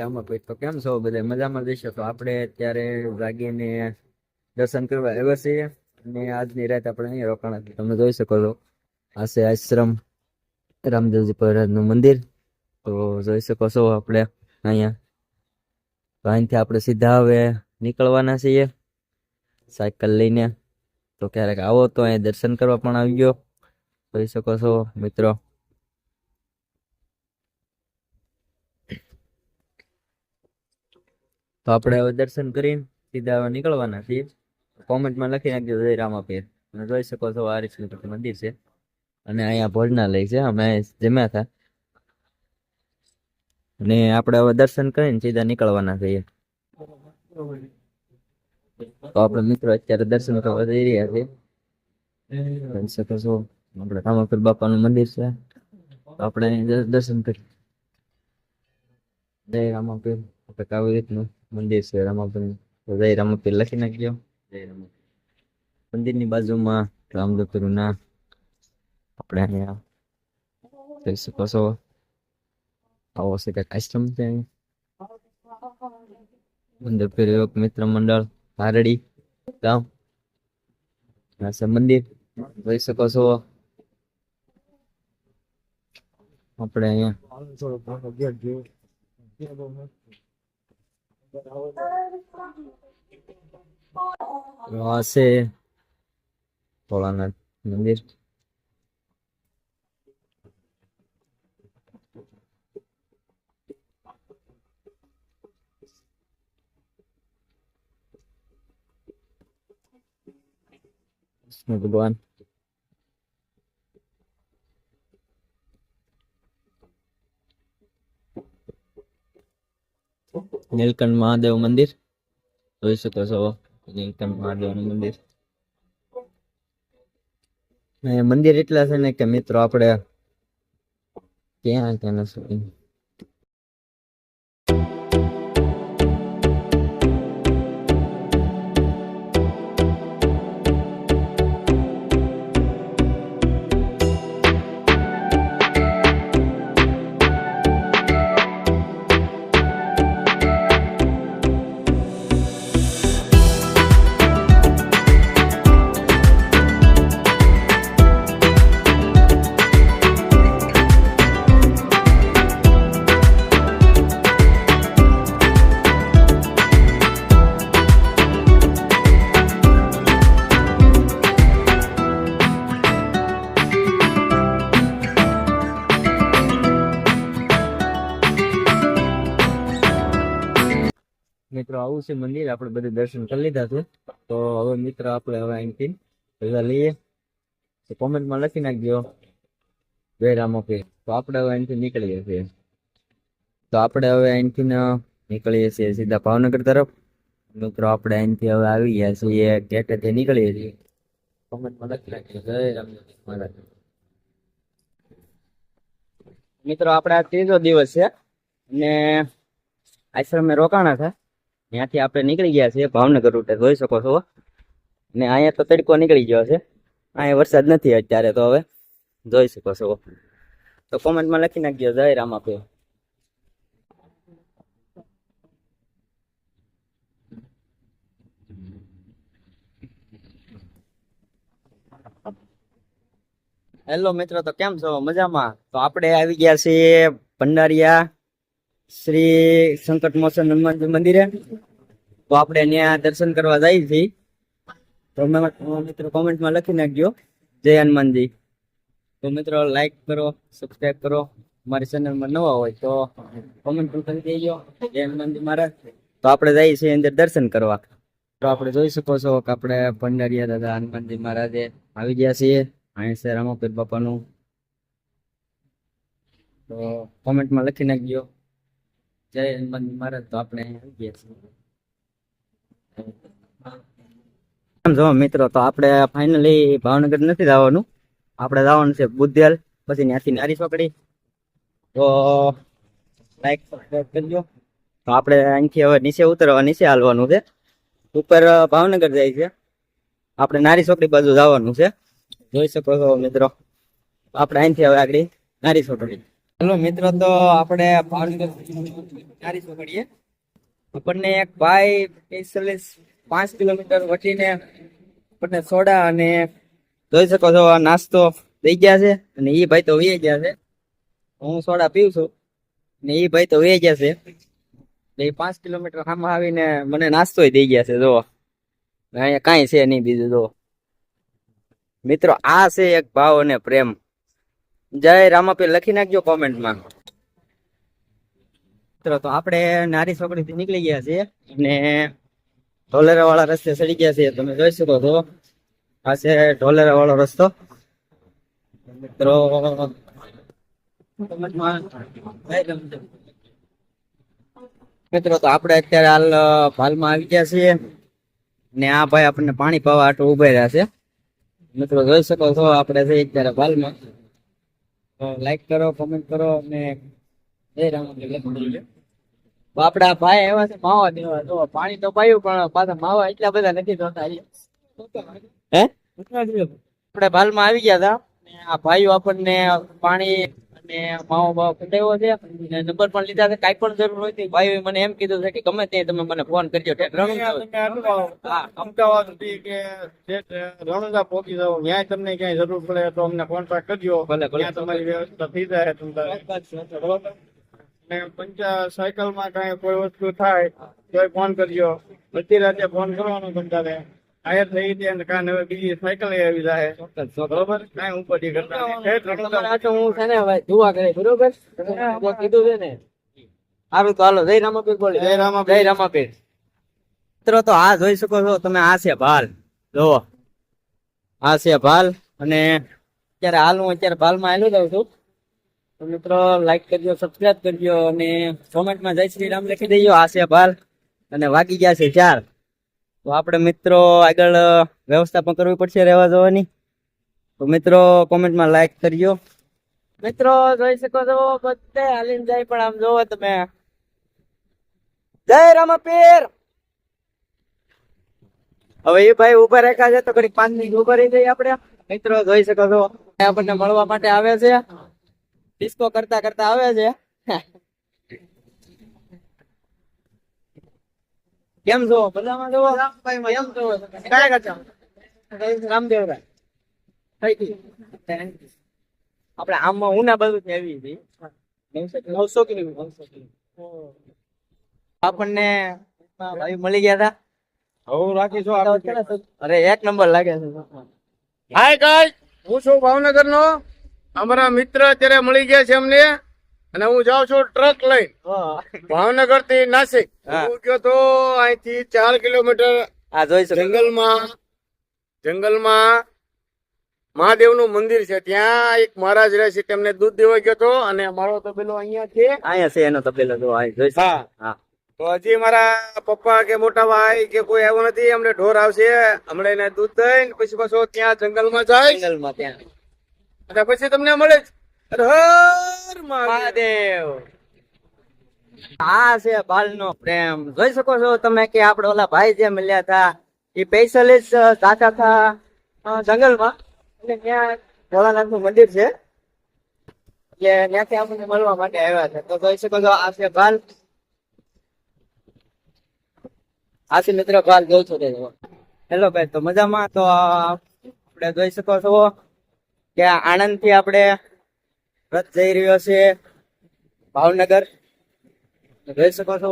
રામાપીર. તો કેમ છો બધા? મજામાં જઈશો? તો આપણે અત્યારે જાગીને દર્શન કરવા આવ્યા છીએ અને આજની રાત આપણે અહીંયા રોકાણા છીએ. તમે જોઈ શકો છો આ છે આશ્રમ રામદેવજી મહારાજનું મંદિર. તો જોઈ શકો છો આપણે અહીંયા. તો અહીંથી આપણે સીધા હવે નીકળવાના છીએ સાયકલ લઈને. તો ક્યારેક આવો તો અહીંયા દર્શન કરવા પણ આવી ગયો જોઈ શકો છો મિત્રો. તો આપણે હવે દર્શન કરીને સીધા હવે નીકળવાના છીએ. કોમેન્ટમાં લખી નાખજો જય રામાપીર. અને જોઈ શકો છો આ રીતનું મંદિર છે અને અહીંયા ભોજનાલય છે. અમે જમ્યા હતા અને આપણે હવે દર્શન કરીને સીધા નીકળવાના છીએ. તો આપણે મિત્રો અત્યારે દર્શન કરવા જઈ રહ્યા છીએ. જોઈ શકો છો આપણે રામાપીર બાપાનું મંદિર છે. તો આપણે દર્શન કરીએ. જય રામાપીર. આપણે આવી રીતનું મંદિર છે રામાપીર. જય રામાપીર લખી નાખજો. જય રામાપીર. મંદિરની બાજુમાં રામદેવપીરનું નામ આપણે અહીંયા જોઈ શકો છો. આવો છે કંઈક આશ્રમ છે. રામદેવપીર યોગ મિત્ર મંડળ હારડી ગામ આ છે મંદિર. જોઈ શકો છો આપણે અહીંયા આ છે ભોળાનાથ મંદિર. કૃષ્ણ ભગવાન નીલકંઠ મહાદેવ મંદિર જોઈ શકો છો. નીલકંઠ મહાદેવ નું મંદિર. મંદિર એટલા છે ને કે મિત્રો આપણે ત્યાં નથી. મિત્રો આવું છે મંદિર. આપણે બધે દર્શન કરી લીધા છે. તો હવે મિત્રો આપણે હવે અહીંથી રજા લઈએ. તો કોમેન્ટમાં લખી નાખજો જય રામાપીર. તો આપણે હવે અહીંથી નીકળીએ છીએ. તો આપણે હવે અહીંથી નીકળીએ છીએ સીધા ભાવનગર તરફ. મિત્રો આપણે અહીંથી હવે આવી ગયા છીએ ગેટેથી નીકળીએ છીએ. કોમેન્ટમાં લખી નાખજો જય રામદેવ મહારાજ. મિત્રો આપણે આ ત્રીજો દિવસ છે અને આશ્રમે રોકાણા હતા. ત્યાંથી આપણે નીકળી ગયા છીએ ભાવનગર રૂટે જોઈ શકો છો. ને અહીંયા તો તડકો નીકળી ગયો છે. અહીંયા વરસાદ નથી અત્યારે. તો હવે જોઈ શકો છો. તો કોમેન્ટમાં લખી નાખજો જય રામાપીર. હેલો મિત્રો, તો કેમ છો? મજામાં? તો આપણે આવી ગયા છીએ ભંડારિયા શ્રી સંકટ મોચન હનુમાનજી મંદિરે. તો આપણે ત્યાં દર્શન કરવા જઈએ છીએ. તો મિત્રો કોમેન્ટમાં લખી નાખજો જય હનુમાનજી. તો મિત્રો લાઈક કરો, સબસ્ક્રાઈબ કરો. મારી ચેનલમાં નવા હોય તો કોમેન્ટ પણ કરી દેજો જય હનુમાનજી મહારાજ. તો આપણે જઈએ છીએ અંદર દર્શન કરવા. તો આપણે જોઈ શકો છો કે આપણે ભંડારિયા દાદા હનુમાનજી મહારાજે આવી ગયા છીએ. અહીં છે રામાપીર બાપાનું. તો કોમેન્ટમાં લખી નાખજો જય હનુમાનજી મહારાજ. તો આપણે આવી ગયા છીએ. જો મિત્રો, તો આપણે ફાઇનલી ભાવનગર નથી જવાનું. આપણે જવાનું છે બુદ્ધેલ, પછી ત્યાંથી નારી ચોકડી. તો લાઈક સબસ્ક્રાઈબ કરજો. તો આપણે અહીંથી હવે નીચે ઉતરવા, નીચે હાલવાનું છે. ઉપર ભાવનગર જાય છે. આપણે નારી ચોકડી બાજુ જવાનું છે. જોઈ શકો છો મિત્રો. આપણે અહીંથી હવે આગળ નારી ચોકડી. હેલો મિત્રો, તો આપણે ભાવનગર નારી ચોકડીએ આપણને એક ભાઈ 5 કિલોમીટર વટીને આપણને સોડા અને જોઈ શકો છો આ નાસ્તો દઈ ગયા છે. અને એ ભાઈ તો વહી ગયા છે. હું સોડા પીવું છું ને એ ભાઈ તો વહી ગયા છે. એ 5 કિલોમીટર સામે આવીને મને નાસ્તો દઈ ગયા છે. જો અહીંયા કાંઈ છે નહીં બીજું. જો મિત્રો, આ છે એક ભાવ અને પ્રેમ. જય રામાપીર લખી નાખજો કોમેન્ટમાં. મિત્રો, તો આપણે નારી ચોકડીથી નીકળી ગયા છીએ અને ઢોલેરા વાળા રસ્તે ચડી ગયા છીએ. તમે જોઈ શકો છો આ છે ઢોલેરા વાળો રસ્તો. મિત્રો, મિત્રો તો આપણે અત્યારે હાલ ભાલમાં આવી ગયા છીએ ને આ ભાઈ આપણને પાણી પાવા આટલું ઉભા રહ્યા છે. મિત્રો જોઈ શકો છો આપણે છે અત્યારે ભાલમાં. લાઈક કરો, કોમેન્ટ કરો અને જય રામાપીર. આપડે આ ભાઈ એવા છે માવા દેવા. જો પાણી તો પાયું પણ પાછા માવા એટલા બધા નથી થતા. હે આપણે ભાલમાં આવી ગયા હતા ને આ ભાઈઓ આપણને પાણી અને માવો બાવો કઢાવ્યો છે અને નંબર પણ લીધા છે. કાંઈ પણ જરૂર હોય તો ભાઈઓ મને એમ કીધું છે કે ગમે ત્યાં તમે મને ફોન કરજો. અમદાવાદ થી કે રણુજા પહોંચી જાવ, ત્યાં તમને ક્યાંય જરૂર પડે તો અમને કોન્ટેક્ટ કરજો. ત્યાં તમારી વ્યવસ્થા થઈ જાય. સાયકલ માં કઈ કોઈ વસ્તુ થાય તો ફોન કરજો. બધી રાતે ફોન કરવાનો તમારે. આયર થઈ જાય કાન હવે બીજી સાયકલ આવી જાય. બરોબર, કઈ ઉપરથી કરતા હું છે ને દુઆ કરે. બરોબર, કીધું છે ને સારું. તો હાલો, જય રામાપીર બોલી. જય રામાપીર. જય રામાપીર. મિત્રો, તો આ જોઈ શકો છો તમે, આ છે ભાલ. જો આ છે ભાલ. અને અત્યારે હાલ હું ભાલમાં આવેલો જાઉં છું. તો મિત્રો, લાઈક કરજો, સબસ્ક્રાઇબ કરજો અને કોમેન્ટમાં જય શ્રી રામ લખી દેજો. આ છે ભાલ અને વાગી ગયા છે 4. તો આપણે મિત્રો આગળ વ્યવસ્થા પણ કરવી પડશે રહેવા જવાની. તો મિત્રો કોમેન્ટમાં લાઈક કરજો. મિત્રો જોઈ શકો છો બધે હાલીને જાય પણ આમ જોવો તમે. જય રામાપીર. હવે એ ભાઈ ઉભા રાખ્યા છે તો ઘડી 5 મિનિટ ઉભા રહી જઈએ આપણે. મિત્રો જોઈ શકો છો આપણને મળવા માટે આવે છે. ડિસ્કો કરતા કરતા આવે છે. કેમ છો? બધામાં છો? કેમ છો? કયા કરતા રામદેવરા આપણે આમમાં ઉના બધું આવી હતી 900 કિલોમીટર. આપણને ભાઈ મળી ગયા હતા. હું રાખીશું. અરે એક નંબર લાગે છે. હાય ગાઈસ, હું છું ભાવનગર નો. અમારા મિત્ર અત્યારે મળી ગયા છે અમને અને હું જાઉં છું ટ્રક લઈને ભાવનગર થી નાસિક. હું ગયો તો અહીંથી 4 કિલોમીટર આ જોઈ શકો જંગલમાં મહાદેવ નું મંદિર છે. ત્યાં એક મહારાજ રહે છે, તેમને દૂધ દેવા ગયો હતો અને મારો તબેલો અહીંયા છે. અહીંયા છે એનો તબેલો. જો જોઈ શકો. હા, તો હજી મારા પપ્પા કે મોટા ભાઈ કે કોઈ આવ્યો નથી. અમને ઢોર આવશે, હમણાં એને દૂધ દઈને પછી પાછો ત્યાં જંગલમાં જાય જંગલમાં ત્યાં અને પછી તમને મળે જ. હર મહાદેવ. આ છે બાલ નો પ્રેમ. જોઈ શકો છો તમે કે આપડે ઓલા ભાઈ જે મળ્યા હતા એ સ્પેશિયલી જાતા હતા જંગલમાં. અને ત્યાં ભોળાનાથ નું મંદિર છે એટલે ત્યાંથી આપણને મળવા માટે આવ્યા છે. તો જોઈ શકો છો આ છે બાલ. આ છે મિત્ર બાલ. જોઉં છો. હેલો ભાઈ, તો મજામાં? તો આપણે જોઈ શકો છો કે આણંદ થી આપણે રથ જઈ રહ્યો છે ભાવનગર. જોઈ શકો છો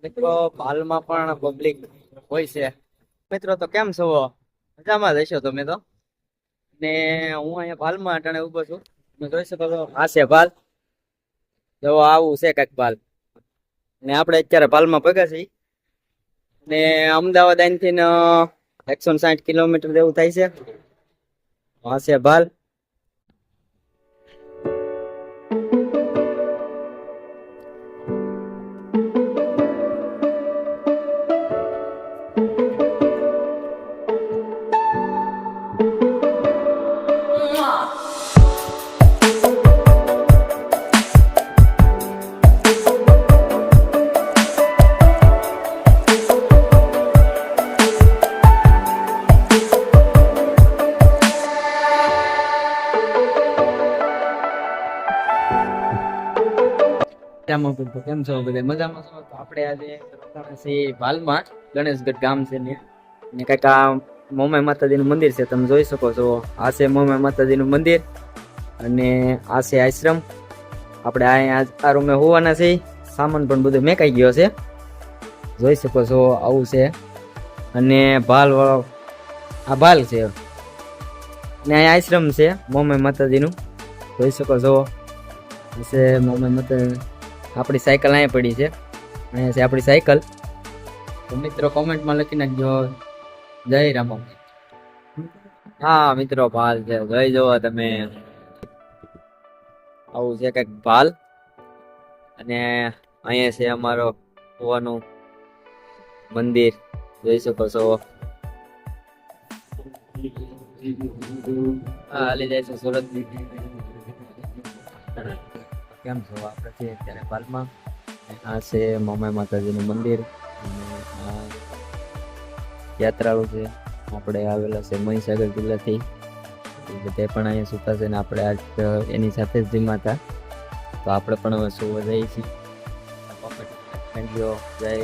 મિત્રો, ભાલમાં પણ પબ્લિક હોય છે. મિત્રો તો કેમ છો? મજામાં જ હશો તમે તો. ને હું અહીંયા ભાલમાં અટાણે ઉભો છું. તમે જોઈ શકો છો આ છે ભાલ. જો આવું છે કઈક ભાલ. ને આપણે અત્યારે ભાલમાં પગ્યા છીએ ને અમદાવાદ અહીંથી 160 કિલોમીટર જેવું થાય છે. આ છે ભાલ. મજામાં છો તો કેમ છો બધા મજામાં છો તો આપણે આજે રોકાણા છીએ વાલમાં ગણેશગઢ ગામ છે ને કંઈક આ મોમાઈ માતાજીનું મંદિર છે તમે જોઈ શકો છો આ છે મોમાઈ માતાજીનું મંદિર અને આ છે આશ્રમ આપણે અહીંયા આ રૂમે હોવાના છે સામાન પણ બધું મેકાઈ ગયો છે જોઈ શકો છો આવું છે અને ભાલ વાળો આ ભાલ છે અને અહીંયા આશ્રમ છે મોમાઈ માતાજીનું જોઈ શકો છો છે મોમાઈ માતા આપણી સાયકલ અહીંયા પડી છે અહીંયા છે આપણી સાયકલ તો મિત્રો કોમેન્ટમાં લખી નાખજો જય રામ હા મિત્રો ભાલ છે જોઈ જુઓ તમે આવું છે કઈક ભાલ અને અહીંયા છે અમારો હોવાનું મંદિર જોઈ શકો છો હા હાલી જાય છે સુરત કેમ છો આપણે છીએ અત્યારે પાલમાં આ છે મોમાઈ માતાજીનું મંદિર અને આ યાત્રાળુ છે આપણે આવેલા છે મહીસાગર જિલ્લાથી તે પણ અહીંયા સુતા છે ને આપણે આજ એની સાથે જ જીમાતા તો આપણે પણ હવે સુવા જઈએ છીએ જય